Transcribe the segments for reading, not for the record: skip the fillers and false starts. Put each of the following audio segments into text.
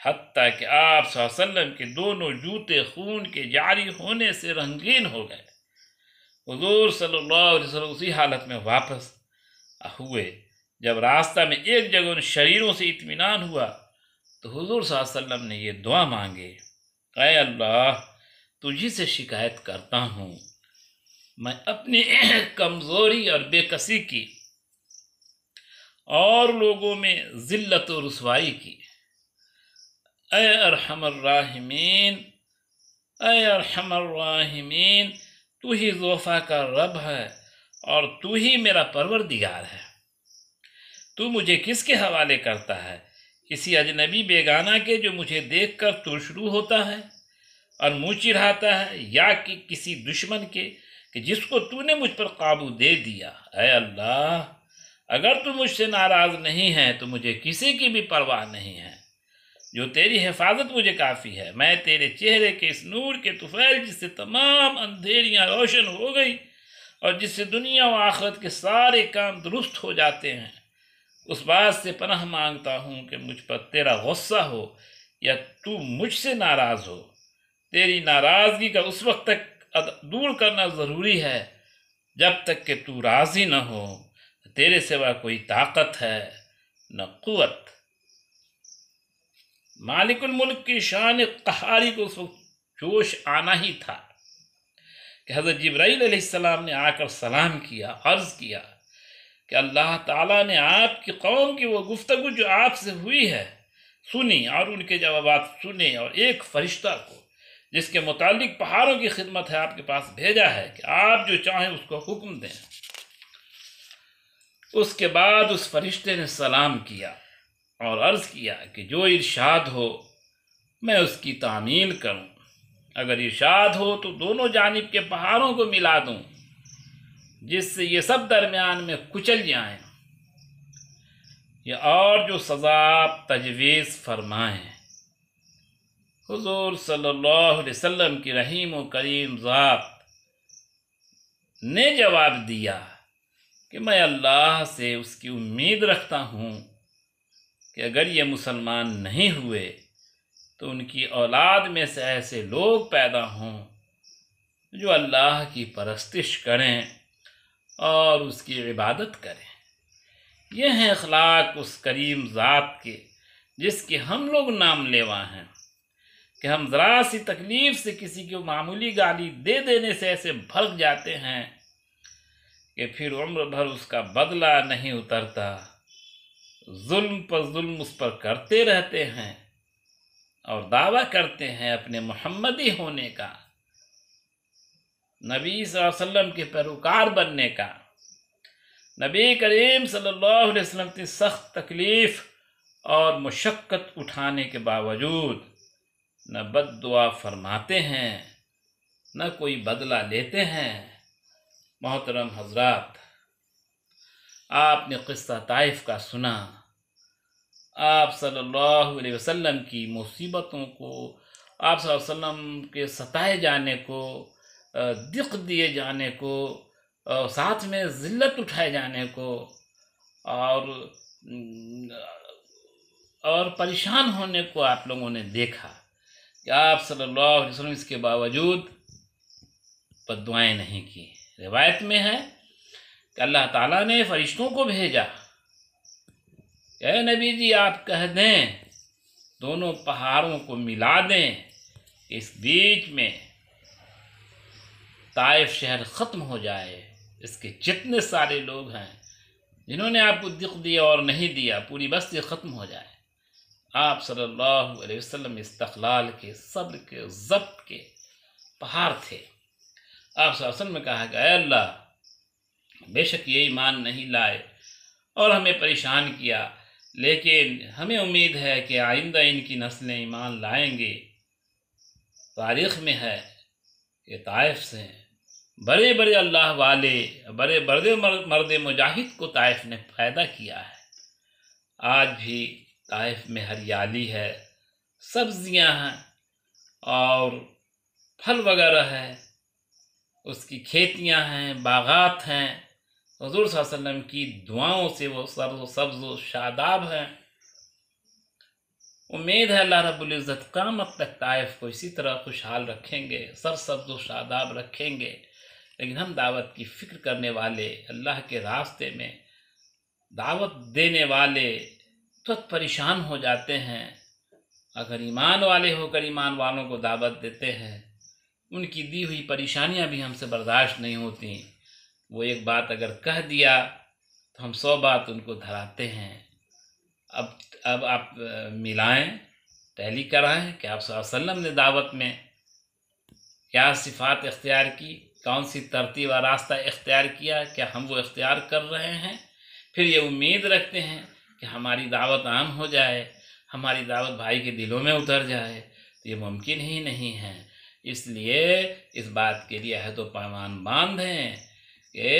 حتیٰ کہ آپ صلی اللہ علیہ وسلم کے دونوں جوتے خون کے جاری ہونے سے رنگین ہو گئے۔ حضور صلی اللہ علیہ وسلم اسی حالت میں واپس ہوئے۔ جب راستہ میں ایک جگہ ان شریروں سے اطمینان ہوا تو حضور صلی اللہ علیہ وسلم نے یہ دعا مانگے، اے اللہ، تجھی سے شکایت کرتا ہوں، میں اپنی کمزوری اور بے کسی کی اور لوگوں میں ذلت و رسوائی کی۔ اے ارحم الراحمین، اے ارحم الراحمین، تو ہی ضعفاء کا رب ہے اور تو ہی میرا پروردگار ہے۔ تو مجھے کس کے حوالے کرتا ہے؟ کسی اجنبی بیگانہ کے جو مجھے دیکھ کر ترشرو ہوتا ہے اور منہ چڑھاتا ہے، یا کہ کسی دشمن کے کہ جس کو تو نے مجھ پر قابو دے دیا؟ اے اللہ، اگر تو مجھ سے ناراض نہیں ہے تو مجھے کسی کی بھی پرواہ نہیں ہے۔ جو تیری حفاظت مجھے کافی ہے۔ میں تیرے چہرے کے اس نور کے طفیل جس سے تمام اندھیریاں روشن ہو گئی اور جس سے دنیا و آخرت کے سارے کام درست ہو جاتے ہیں، اس بات سے پناہ مانگتا ہوں کہ مجھ پر تیرا غصہ ہو یا تو مجھ سے ناراض ہو۔ تیری ناراضگی کا اس وقت تک دور کرنا ضروری ہے جب تک کہ تو راضی نہ ہو۔ تیرے سوا کوئی طاقت ہے نہ قوت۔ مالک الملک کی شان قہاری کو اس وقت جوش آنا ہی تھا کہ حضرت جبرائیل علیہ السلام نے آ کر سلام کیا، عرض کیا کہ اللہ تعالیٰ نے آپ کی قوم کی وہ گفتگو جو آپ سے ہوئی ہے سنی اور ان کے جوابات سنے، اور ایک فرشتہ کو جس کے متعلق پہاڑوں کی خدمت ہے آپ کے پاس بھیجا ہے کہ آپ جو چاہیں اس کو حکم دیں۔ اس کے بعد اس فرشتے نے سلام کیا اور عرض کیا کہ جو ارشاد ہو میں اس کی تعمیل کروں۔ اگر ارشاد ہو تو دونوں جانب کے پہاڑوں کو ملا دوں جس سے یہ سب درمیان میں کچل جائیں، یا اور جو سزا تجویز فرمائیں۔ حضور صلی اللہ علیہ وسلم کی رحیم و کریم ذات نے جواب دیا کہ میں اللہ سے اس کی امید رکھتا ہوں کہ اگر یہ مسلمان نہیں ہوئے تو ان کی اولاد میں سے ایسے لوگ پیدا ہوں جو اللہ کی پرستش کریں اور اس کی عبادت کریں۔ یہ ہیں اخلاق اس کریم ذات کے جس کے ہم لوگ نام لیوا ہیں کہ ہم ذرا سی تکلیف سے کسی کو معمولی گالی دے دینے سے ایسے بھڑک جاتے ہیں کہ پھر عمر بھر اس کا بدلہ نہیں اترتا، ظلم پر ظلم اس پر کرتے رہتے ہیں اور دعویٰ کرتے ہیں اپنے محمدی ہونے کا، نبی صلی اللہ علیہ وسلم کے پیروکار بننے کا۔ نبی کریم صلی اللہ علیہ وسلم کی سخت تکلیف اور مشقت اٹھانے کے باوجود نہ بد دعا فرماتے ہیں نہ کوئی بدلہ لیتے ہیں۔ محترم حضرات، آپ نے قصہ طائف کا سنا، آپ صلی اللہ علیہ وسلم کی مصیبتوں کو، آپ صلی اللہ علیہ وسلم کے ستائے جانے کو، دق دیے جانے کو، ساتھ میں ذلت اٹھائے جانے کو اور پریشان ہونے کو آپ لوگوں نے دیکھا کہ آپ صلی اللہ علیہ وسلم اس کے باوجود بد دعائیں نہیں کی۔ روایت میں ہے کہ اللہ تعالیٰ نے فرشتوں کو بھیجا، اے نبی جی آپ کہہ دیں دونوں پہاڑوں کو ملا دیں، اس بیچ میں طائف شہر ختم ہو جائے، اس کے جتنے سارے لوگ ہیں جنہوں نے آپ کو دق دیا اور نہیں دیا، پوری بستی ختم ہو جائے۔ آپ صلی اللہ علیہ وسلم استقلال کے، صبر کے، ضبط کے پہاڑ تھے۔ آپ صلی اللہ علیہ وسلم نے کہا کہ اے اللہ، بے شک یہ ایمان نہیں لائے اور ہمیں پریشان کیا، لیکن ہمیں امید ہے کہ آئندہ ان کی نسلیں ایمان لائیں گے۔ تاریخ میں ہے کہ طائف سے بڑے بڑے اللہ والے، بڑے بڑے مرد مجاہد کو طائف نے پیدا کیا ہے۔ آج بھی طائف میں ہریالی ہے، سبزیاں ہیں اور پھل وغیرہ ہے، اس کی کھیتیاں ہیں، باغات ہیں، حضور صلی اللہ علیہ وسلم کی دعاؤں سے وہ سبز و شاداب ہیں۔ امید ہے اللہ رب العزت قیامت تک طائف کو اسی طرح خوشحال رکھیں گے، سرسبز و شاداب رکھیں گے۔ لیکن ہم دعوت کی فکر کرنے والے، اللہ کے راستے میں دعوت دینے والے ترت پریشان ہو جاتے ہیں۔ اگر ایمان والے ہو کر ایمان والوں کو دعوت دیتے ہیں، ان کی دی ہوئی پریشانیاں بھی ہم سے برداشت نہیں ہوتی۔ وہ ایک بات اگر کہہ دیا تو ہم 100 بات ان کو دھراتے ہیں۔ اب آپ ملائیں، ٹیلی کرائیں کہ آپ صلی اللہ علیہ وسلم نے دعوت میں کیا صفات اختیار کی، کون سی ترتیب و راستہ اختیار کیا، کیا ہم وہ اختیار کر رہے ہیں؟ پھر یہ امید رکھتے ہیں کہ ہماری دعوت عام ہو جائے، ہماری دعوت بھائی کے دلوں میں اتر جائے، تو یہ ممکن ہی نہیں ہے۔ اس لیے اس بات کے لیے عہد و پیمان باندھیں کہ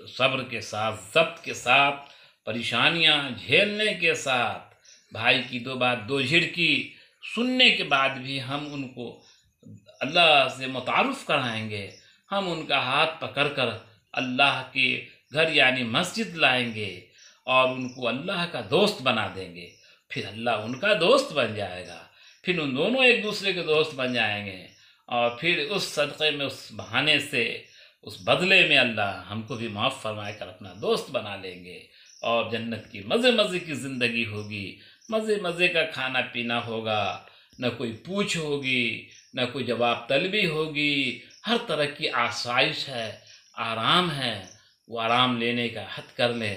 صبر کے ساتھ، ضبط کے ساتھ، پریشانیاں جھیلنے کے ساتھ، بھائی کی 2 بات 2 جھڑکی سننے کے بعد بھی ہم ان کو اللہ سے متعارف کرائیں گے۔ ہم ان کا ہاتھ پکڑ کر اللہ کے گھر یعنی مسجد لائیں گے اور ان کو اللہ کا دوست بنا دیں گے۔ پھر اللہ ان کا دوست بن جائے گا، پھر ان دونوں ایک دوسرے کے دوست بن جائیں گے، اور پھر اس صدقے میں، اس بہانے سے، اس بدلے میں اللہ ہم کو بھی معاف فرما کر اپنا دوست بنا لیں گے، اور جنت کی مزے مزے کی زندگی ہوگی، مزے مزے کا کھانا پینا ہوگا، نہ کوئی پوچھ ہوگی، نہ کوئی جواب طلبی ہوگی، ہر طرح کی آسائش ہے، آرام ہے۔ وہ آرام لینے کا عہد کر لیں۔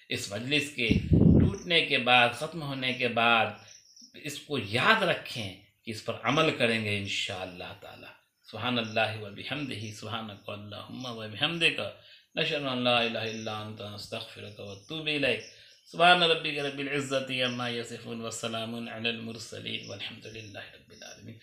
اس مجلس کے ٹوٹنے کے بعد، ختم ہونے کے بعد اس کو یاد رکھیں کہ اس پر عمل کریں گے انشاءاللہ تعالی۔ سبحان اللہ و بحمدہ، سبحانک اللہم و بحمدک، نشہد ان لا الہ الا انت، نستغفرک و نتوب الیک۔ سبحان ربک رب العزت عما یصفون، وسلام علی المرسلین، والحمد للہ رب العالمین۔